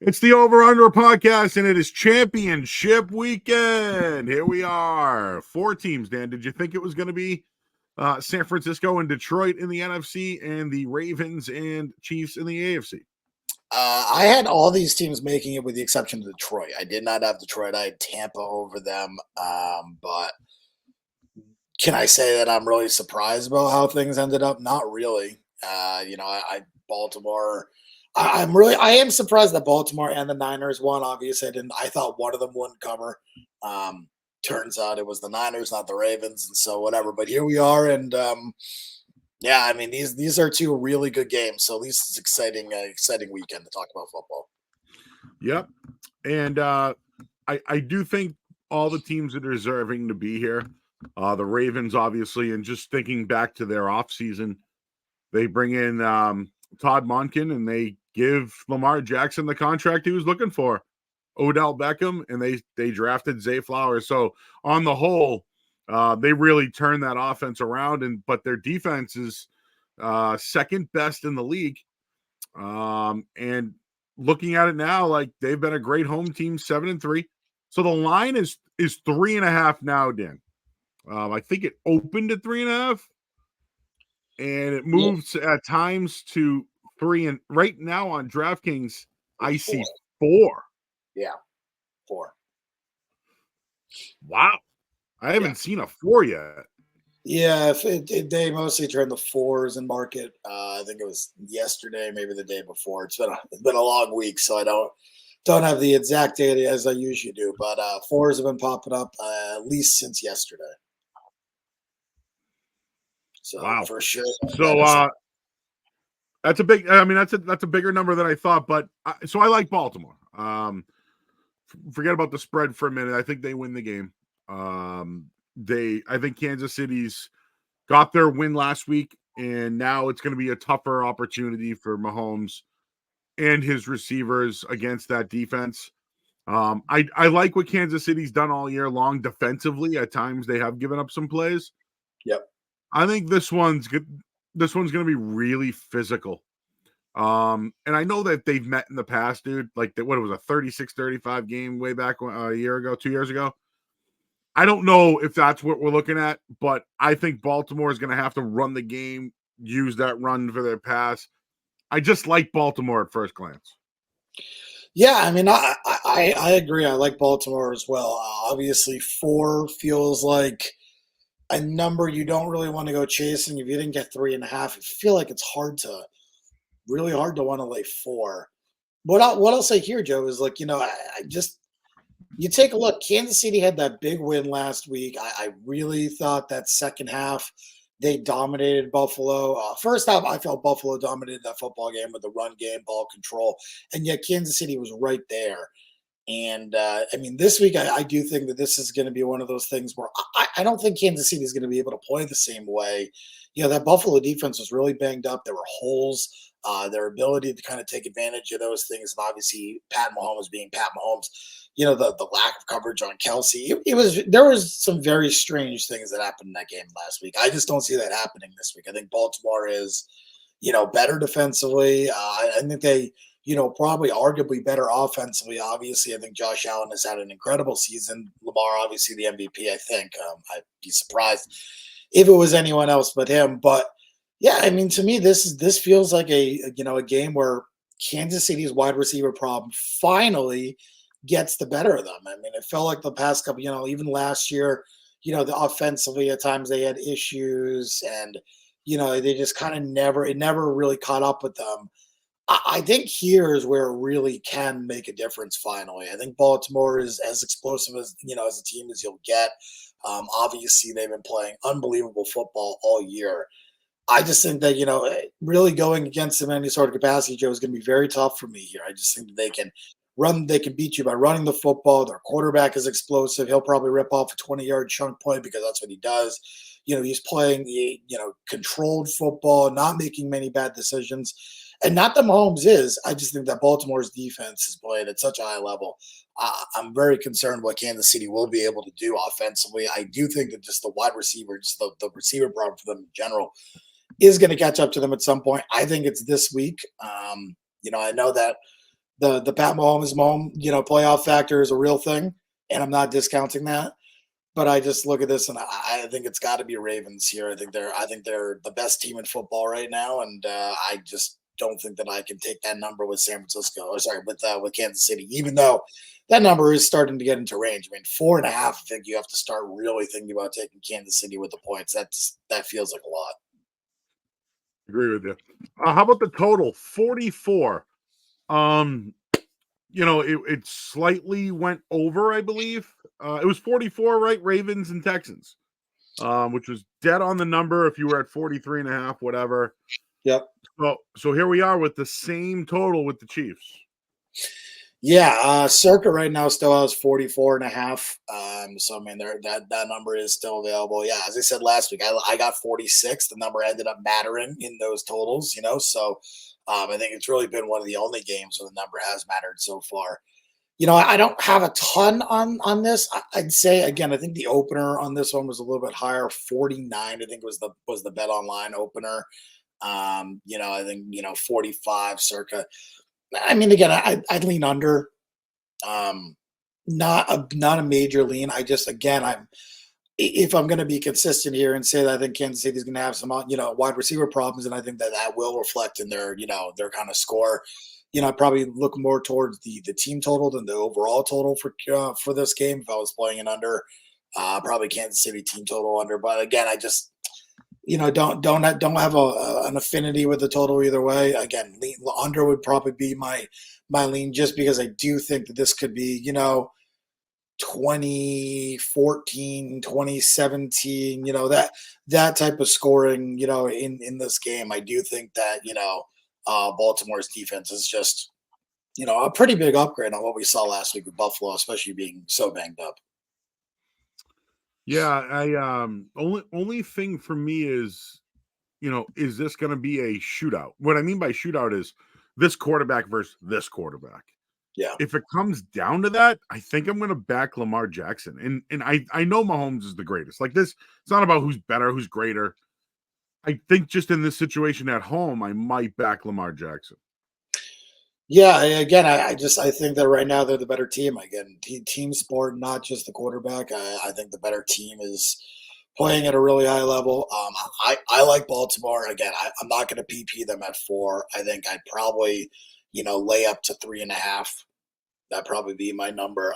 It's the Over Under podcast, and it is championship weekend. Here we are. 4 teams, Dan. Did you think it was going to be San Francisco and Detroit in the NFC and the Ravens and Chiefs in the AFC? I had all these teams making it with the exception of Detroit. I did not have Detroit. I had Tampa over them. But can I say that I'm really surprised about how things ended up? Not really. Baltimore. I am surprised that Baltimore and the Niners won. Obviously, I thought one of them wouldn't cover. Turns out it was the Niners, not the Ravens, and so whatever. But here we are, and yeah, I mean these are two really good games. So at least it's exciting weekend to talk about football. Yep, and I do think all the teams are deserving to be here. The Ravens, obviously, and just thinking back to their offseason, they bring in Todd Monken and they give Lamar Jackson the contract he was looking for, Odell Beckham, and they drafted Zay Flowers. So on the whole, they really turned that offense around, but their defense is second best in the league. And looking at it now, like they've been a great home team, 7-3. So the line is 3.5 now, Dan. I think it opened at 3.5, and it moves at times to 3. And right now on DraftKings, I see 4. Yeah, 4. Wow, I haven't seen a 4 yet. Yeah, they mostly turn the 4s in market. I think it was yesterday, maybe the day before. It's been a long week, so I don't have the exact data as I usually do. But 4s have been popping up at least since yesterday. So wow, for sure. So that's a big. I mean, that's a bigger number than I thought. But so I like Baltimore. Forget about the spread for a minute. I think they win the game. I think Kansas City's got their win last week, and now it's going to be a tougher opportunity for Mahomes and his receivers against that defense. I like what Kansas City's done all year long defensively. At times they have given up some plays. Yep. I think this one's good. This one's going to be really physical. And I know that they've met in the past, dude. Like what it was a 36-35 game way back a year ago, 2 years ago. I don't know if that's what we're looking at, but I think Baltimore is going to have to run the game, use that run for their pass. I just like Baltimore at first glance. Yeah, I mean, I agree. I like Baltimore as well. Obviously, 4 feels like a number you don't really want to go chasing. If you didn't get 3.5, I feel like it's really hard to want to lay 4. What I'll say here, Joe, is like, you take a look. Kansas City had that big win last week. I really thought that second half they dominated Buffalo. First half, I felt Buffalo dominated that football game with the run game, ball control, and yet Kansas City was right there. And I mean, this week I do think that this is going to be one of those things where I don't think Kansas City is going to be able to play the same way. That Buffalo defense was really banged up. There were holes. Their ability to kind of take advantage of those things, and obviously Pat Mahomes being Pat Mahomes, the lack of coverage on Kelsey. There was some very strange things that happened in that game last week. I just don't see that happening this week. I think Baltimore is, better defensively. I think they, probably arguably better offensively. Obviously, I think Josh Allen has had an incredible season. Lamar, obviously the MVP. I think I'd be surprised if it was anyone else but him. But yeah, I mean, to me, this feels like a game where Kansas City's wide receiver problem finally gets the better of them. I mean, it felt like the past couple, even last year, the offensively at times they had issues, and they just kind of never really caught up with them. I think here is where it really can make a difference. Finally, I think Baltimore is as explosive as as a team as you'll get. Obviously, they've been playing unbelievable football all year. I just think that, really going against them in any sort of capacity, Joe, is going to be very tough for me here. I just think that they can beat you by running the football. Their quarterback is explosive. He'll probably rip off a 20-yard chunk play because that's what he does. He's playing, controlled football, not making many bad decisions. And not that Mahomes is. I just think that Baltimore's defense is playing at such a high level. I'm very concerned what Kansas City will be able to do offensively. I do think that just the wide receiver, just the receiver problem for them in general, is going to catch up to them at some point. I think it's this week. I know that the Pat Mahomes playoff factor is a real thing, and I'm not discounting that. But I just look at this and I think it's got to be Ravens here. I think they're the best team in football right now, and I just don't think that I can take that number with San Francisco. Or sorry, with Kansas City, even though that number is starting to get into range. I mean, 4.5. I think you have to start really thinking about taking Kansas City with the points. That feels like a lot. Agree with you. How about the total? 44. It slightly went over, I believe. It was 44, right? Ravens and Texans, which was dead on the number if you were at 43.5, whatever. Yep. So here we are with the same total with the Chiefs. Yeah, Circa right now still has 44.5. So I mean, that number is still available. Yeah, as I said last week, I got 46. The number ended up mattering in those totals, So I think it's really been one of the only games where the number has mattered so far. I don't have a ton on this. I'd say again, I think the opener on this one was a little bit higher, 49. I think was the bet online opener. I think 45 circa. I mean, again, I'd lean under. Not a major lean. If I'm going to be consistent here and say that I think Kansas City is going to have some wide receiver problems, and I think that will reflect in their kind of score. I'd probably look more towards the team total than the overall total for this game. If I was playing it under, probably Kansas City team total under. But again, I just don't have an affinity with the total either way. Again, under would probably be my lean, just because I do think that this could be 2014, 2017, that type of scoring, in this game. I do think that Baltimore's defense is just a pretty big upgrade on what we saw last week with Buffalo, especially being so banged up. Yeah, I only thing for me is, is this going to be a shootout? What I mean by shootout is this quarterback versus this quarterback. Yeah. If it comes down to that, I think I'm going to back Lamar Jackson. And I know Mahomes is the greatest. Like this, it's not about who's better, who's greater. I think just in this situation at home, I might back Lamar Jackson. Yeah, again, I think that right now they're the better team. Again, team sport, not just the quarterback. I think the better team is playing at a really high level. I like Baltimore. Again, I'm not going to PP them at 4. I think I'd probably, lay up to 3.5. That'd probably be my number.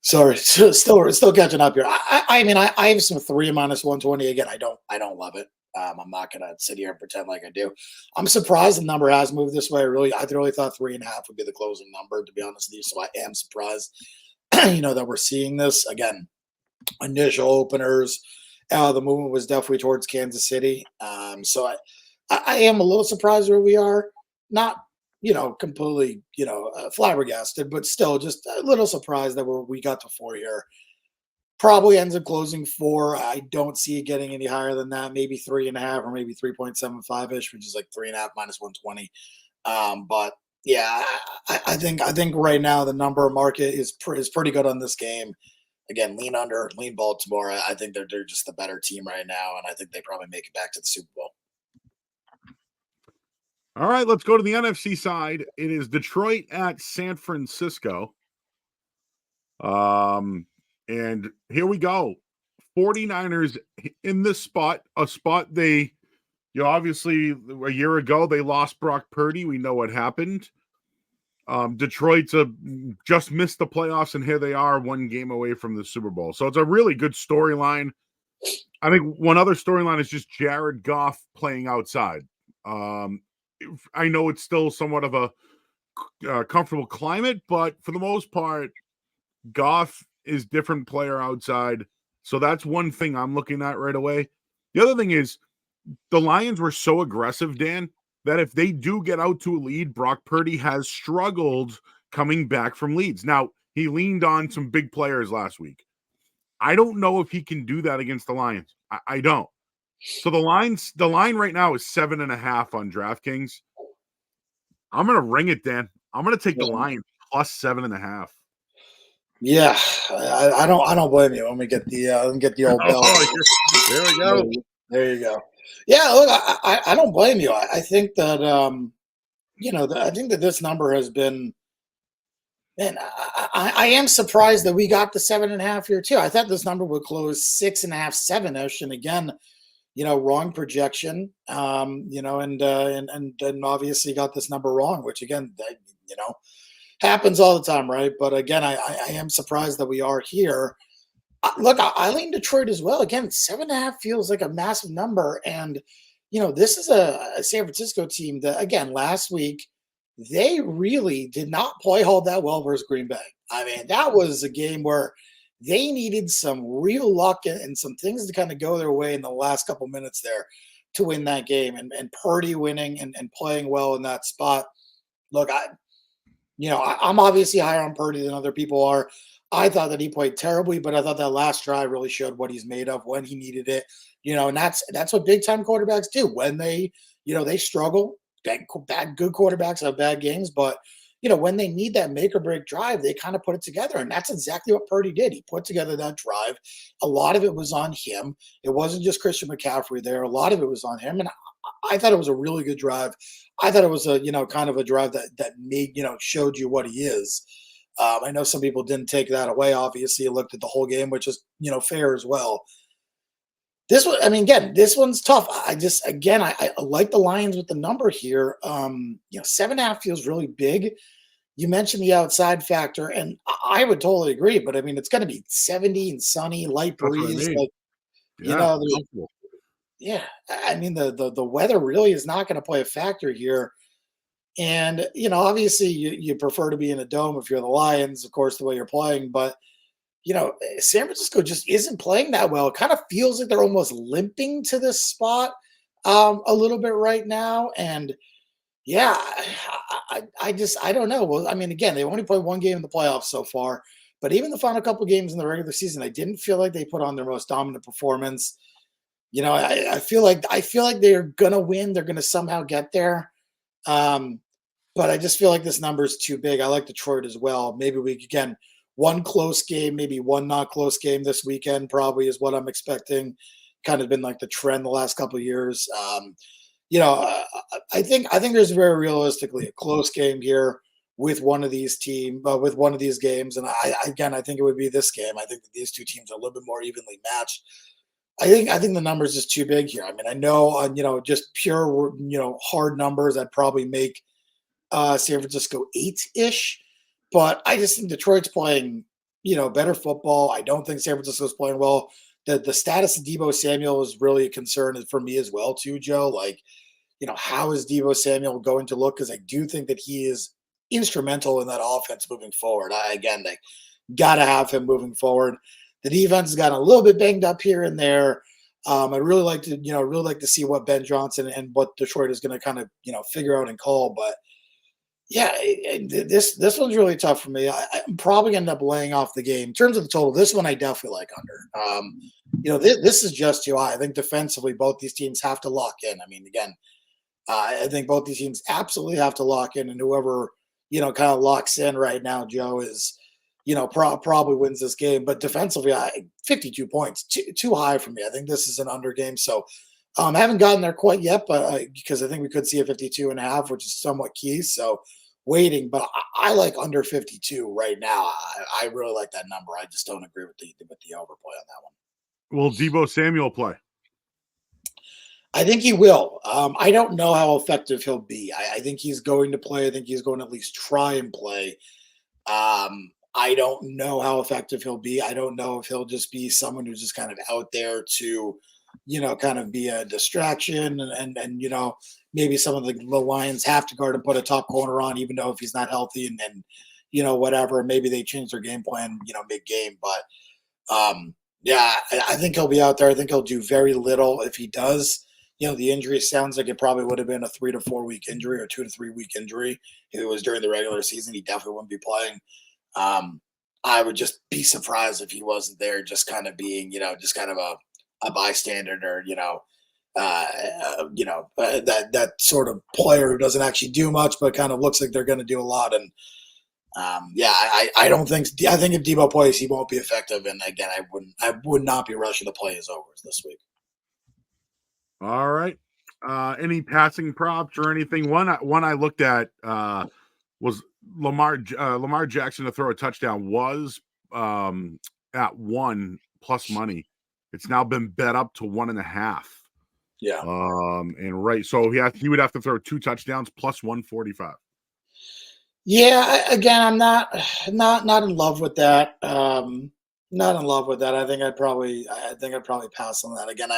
Sorry, still catching up here. I mean, I have some 3 minus 120. Again, I don't love it. I'm not gonna sit here and pretend like I do. I'm surprised the number has moved this way. I really thought 3.5 would be the closing number, to be honest with you. So I am surprised, that we're seeing this again. Initial openers, the movement was definitely towards Kansas City. So I am a little surprised where we are. Not completely flabbergasted, but still just a little surprised that we got to 4 here. Probably ends up closing 4. I don't see it getting any higher than that. Maybe 3.5 or maybe 3.75 ish, which is like 3.5 minus 120. But yeah, I think right now the number market is pretty good on this game. Again, lean under, lean Baltimore. I think they're just the better team right now, and I think they probably make it back to the Super Bowl. All right, let's go to the NFC side. It is Detroit at San Francisco. And here we go. 49ers in this spot, a spot they, obviously a year ago, they lost Brock Purdy. We know what happened. Detroit's just missed the playoffs, and here they are 1 game away from the Super Bowl. So it's a really good storyline. I think one other storyline is just Jared Goff playing outside. I know it's still somewhat of a comfortable climate, but for the most part, Goff is different player outside. So that's one thing I'm looking at right away. The other thing is the Lions were so aggressive, Dan, that if they do get out to a lead, Brock Purdy has struggled coming back from leads. Now, he leaned on some big players last week. I don't know if he can do that against the Lions. I don't. So the line right now is 7.5 on DraftKings. I'm going to ring it, Dan. I'm going to take the Lions plus 7.5. Yeah, I don't blame you. Let me get the old bell. There we go. There you go. Yeah, look, I don't blame you. I think that I think that this number has been, man, I am surprised that we got the 7.5 here too. I thought this number would close 6.5, 7-ish. And again, wrong projection. And then obviously got this number wrong, which again, happens all the time, right? But again, I am surprised that we are here. Look, I lean Detroit as well. Again, 7.5 feels like a massive number, and this is a San Francisco team that, again, last week they really did not play all that well versus Green Bay. I mean, that was a game where they needed some real luck and some things to kind of go their way in the last couple minutes there to win that game. And Purdy winning and playing well in that spot. Look, I'm obviously higher on Purdy than other people are. I thought that he played terribly, but I thought that last drive really showed what he's made of when he needed it. And that's what big time quarterbacks do when they struggle. Good quarterbacks have bad games, but when they need that make or break drive, they kind of put it together. And that's exactly what Purdy did. He put together that drive. A lot of it was on him. It wasn't just Christian McCaffrey there. A lot of it was on him. And I thought it was a really good drive. I thought it was a, kind of a drive that made, showed you what he is. I know some people didn't take that away. Obviously, you looked at the whole game, which is, fair as well. This one, I mean, again, this one's tough. I like the Lions with the number here. 7.5 feels really big. You mentioned the outside factor, and I would totally agree. But I mean, it's going to be 70 and sunny, light That's what I breeze. mean. Like, Yeah, yeah. I mean, the weather really is not going to play a factor here. And obviously, you prefer to be in a dome if you're the Lions, of course, the way you're playing. But San Francisco just isn't playing that well. It kind of feels like they're almost limping to this spot a little bit right now. And yeah, I don't know. Well, I mean, again, they've only played one game in the playoffs so far, but even the final couple games in the regular season, I didn't feel like they put on their most dominant performance. I feel like they're gonna win. They're gonna somehow get there. But I just feel like this number is too big. I like Detroit as well. Maybe one close game, maybe one not close game this weekend, probably is what I'm expecting. Kind of been like the trend the last couple of years. I think there's very realistically a close game here with one of these with one of these games. And I think it would be this game. I think that these two teams are a little bit more evenly matched. I think the number is just too big here. I mean, I know, just pure, hard numbers, I'd probably make San Francisco 8-ish, but I just think Detroit's playing, better football. I don't think San Francisco's playing well. The status of Deebo Samuel is really a concern for me as well, too, Joe. Like, how is Deebo Samuel going to look? Because I do think that he is instrumental in that offense moving forward. They got to have him moving forward. The defense has gotten a little bit banged up here and there. I'd really like to see what Ben Johnson and what Detroit is going to kind of, figure out and call. But yeah, this one's really tough for me. I'm probably going to end up laying off the game. In terms of the total, this one I definitely like under. This is just too high. I think defensively, both these teams have to lock in. I mean, again, I think both these teams absolutely have to lock in, and whoever, kind of locks in right now, Joe, is, probably wins this game. But defensively, 52 points, too high for me. I think this is an under game. So I haven't gotten there quite yet, but because I think we could see a 52.5, which is somewhat key. So waiting, but I like under 52 right now. I really like that number. I just don't agree with the overplay on that one. Will Deebo Samuel play? I think he will. I don't know how effective he'll be. I think he's going to play. I think he's going to at least try and play. I don't know how effective he'll be. I don't know if he'll just be someone who's just kind of out there to, kind of be a distraction and maybe some of the Lions have to guard and put a top corner on, even though if he's not healthy and whatever, maybe they change their game plan, mid-game. But yeah, I think he'll be out there. I think he'll do very little if he does. The injury sounds like it probably would have been a 3 to 4 week injury or 2 to 3 week injury. If it was during the regular season, he definitely wouldn't be playing. I would just be surprised if he wasn't there, just kind of being, just kind of a bystander or, that sort of player who doesn't actually do much, but kind of looks like they're going to do a lot. And I don't think, I think if Deebo plays, he won't be effective. And again, I would not be rushing to play his overs this week. All right. Any passing props or anything? One I looked at was Lamar Jackson to throw a touchdown was at 1 plus money. It's now been bet up to 1.5. Yeah. And right, so he would have to throw 2 touchdowns plus 145. Yeah, again, I'm not in love with that. Not in love with that. I think I'd probably pass on that. Again,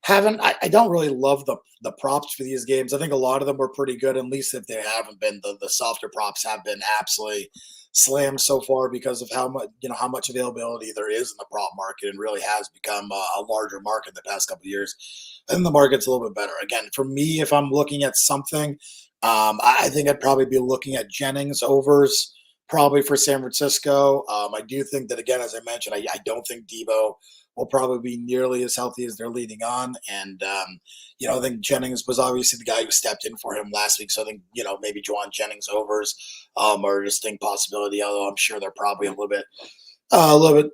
I don't really love the props for these games. I think a lot of them were pretty good, at least if they haven't been. The softer props have been absolutely slammed so far because of how much availability there is in the prop market, and really has become a larger market the past couple of years. And the market's a little bit better. Again, for me, if I'm looking at something, I think I'd probably be looking at Jennings overs, probably for San Francisco. I do think that, again, as I mentioned, I don't think Debo will probably be nearly as healthy as they're leading on. And, I think Jennings was obviously the guy who stepped in for him last week. So I think, maybe Juwan Jennings overs are a distinct possibility, although I'm sure they're probably a little bit, a little bit,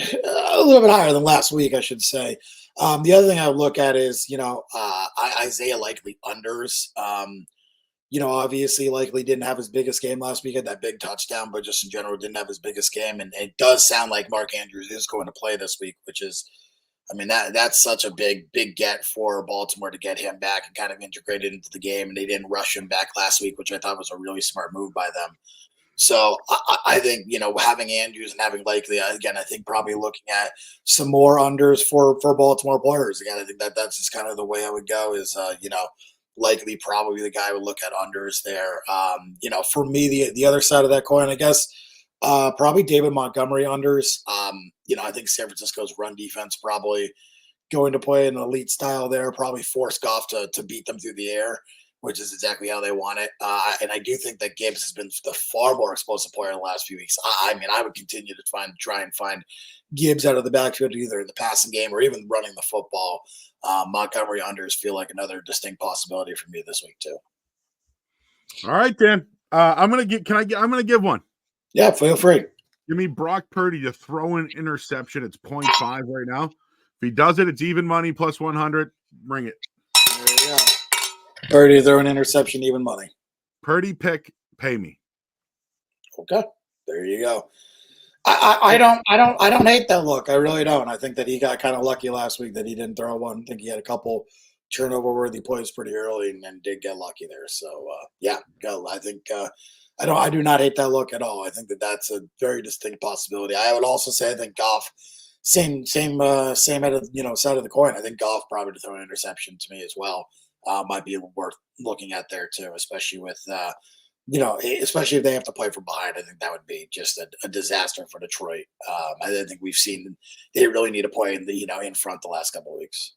a little bit higher than last week, I should say. The other thing I would look at is, Isaiah Likely unders. Obviously Likely didn't have his biggest game last week, had that big touchdown, but just in general didn't have his biggest game. And it does sound like Mark Andrews is going to play this week, which is, that's such a big get for Baltimore to get him back and kind of integrated into the game. And they didn't rush him back last week, which I thought was a really smart move by them. So I think, having Andrews and having Likely, again, I think probably looking at some more unders for Baltimore players. Again, I think that's just kind of the way I would go is, Likely probably the guy would look at unders there. For me, the other side of that coin, I guess, probably David Montgomery unders. I think San Francisco's run defense probably going to play an elite style there, probably force Goff to beat them through the air, which is exactly how they want it. And I do think that Gibbs has been the far more explosive player in the last few weeks. I would continue to try and find Gibbs out of the backfield, either in the passing game or even running the football. Montgomery unders feel like another distinct possibility for me this week too. All right, Dan. I'm gonna give one. Yeah, feel free. Give me Brock Purdy to throw an interception. It's 0.5 right now. If he does it, it's even money plus 100. Bring it. There you go. Purdy throw an interception, even money. Purdy pick, pay me. Okay, there you go. I don't hate that look. I really don't. I think that he got kind of lucky last week that he didn't throw one. I think he had a couple turnover-worthy plays pretty early and did get lucky there. So yeah, go. I think I do not hate that look at all. I think that that's a very distinct possibility. I would also say I think Goff, same head of side of the coin. I think Goff probably to throw an interception to me as well might be worth looking at there too, especially with. Especially if they have to play from behind, I think that would be just a disaster for Detroit. I think we've seen they really need to play in front the last couple of weeks.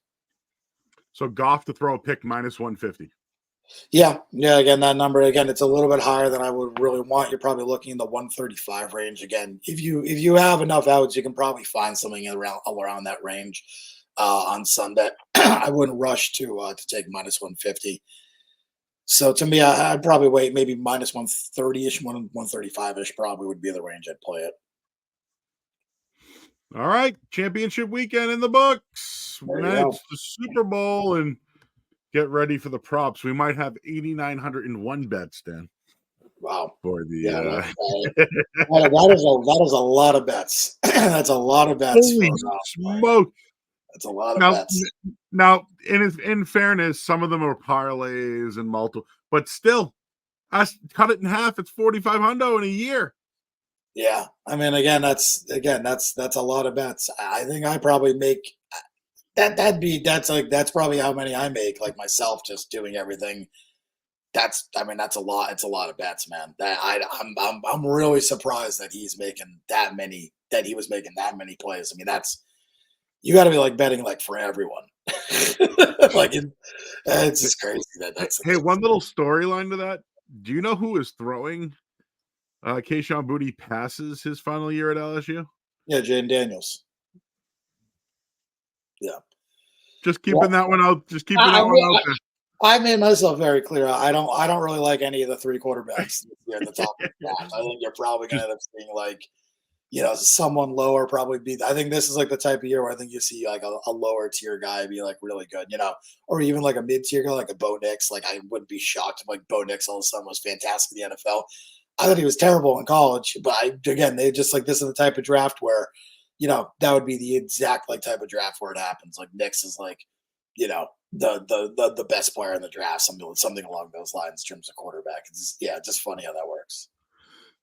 So Goff to throw a pick minus 150. Yeah. Again, that number it's a little bit higher than I would really want. You're probably looking in the 135 range. Again, if you have enough outs, you can probably find something around that range on Sunday. I wouldn't rush to take minus 150. So to me, I'd probably wait maybe minus 130-ish, 135-ish probably would be the range I'd play it. All right. Championship weekend in the books. It's the Super Bowl and get ready for the props. We might have 8,901 bets, Dan. Wow. For the that is a lot of bets. That's a lot of bets. Holy smoke. That's a lot of bets. Now, in fairness, some of them are parlays and multiple, but still, I cut it in half. It's 4,500 in a year. Yeah, that's a lot of bets. I think I probably make that's probably how many I make, like myself, just doing everything. That's a lot. It's a lot of bets, man. I'm really surprised that he's making that many. That he was making that many plays. That's. You got to be betting for everyone. It's just crazy that's. Hey, one little storyline to that. Do you know who is throwing Kayshon Boutte passes his final year at LSU? Yeah, Jaden Daniels. Yeah. Just keeping that one out. Just keeping that one out there. I made myself very clear. I don't really like any of the 3 quarterbacks at the top of the draft. I think you're probably going to end up seeing someone lower probably be. I think this is like the type of year where I think you see like a lower tier guy be like really good, or even like a mid tier guy like a Bo Nix. Like I wouldn't be shocked if like Bo Nix all of a sudden was fantastic in the NFL. I thought he was terrible in college, but again, they just like this is the type of draft where, that would be the exact like type of draft where it happens. Like Nix is like, the best player in the draft, something along those lines in terms of quarterback. It's just funny how that works.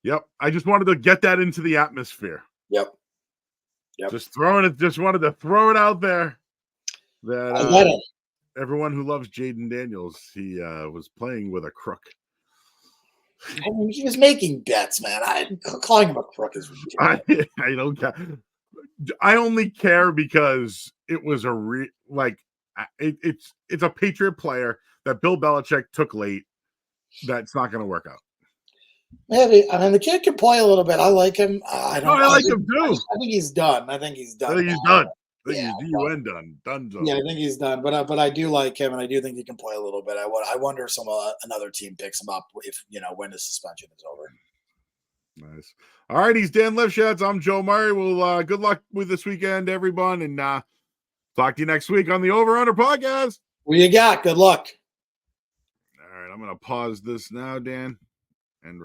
Yep. I just wanted to get that into the atmosphere. Yep. Just wanted to throw it out there that everyone who loves Jaden Daniels, he was playing with a crook. I mean, he was making bets, man. Calling him a crook is ridiculous. I don't care. I only care because it was it's a Patriot player that Bill Belichick took late. That's not going to work out. Maybe. I mean, the kid can play a little bit. I like him. I like him too. I think he's done. I think he's done. He's done. I think he's done. Done. Yeah, I think he's done. But I do like him, and I do think he can play a little bit. I wonder if another team picks him up if when his suspension is over. Nice. All right, he's Dan Lifshatz. I'm Joe Murray. Well, good luck with this weekend, everyone, and talk to you next week on the Over Under podcast. What you got? Good luck. All right, I'm gonna pause this now, Dan.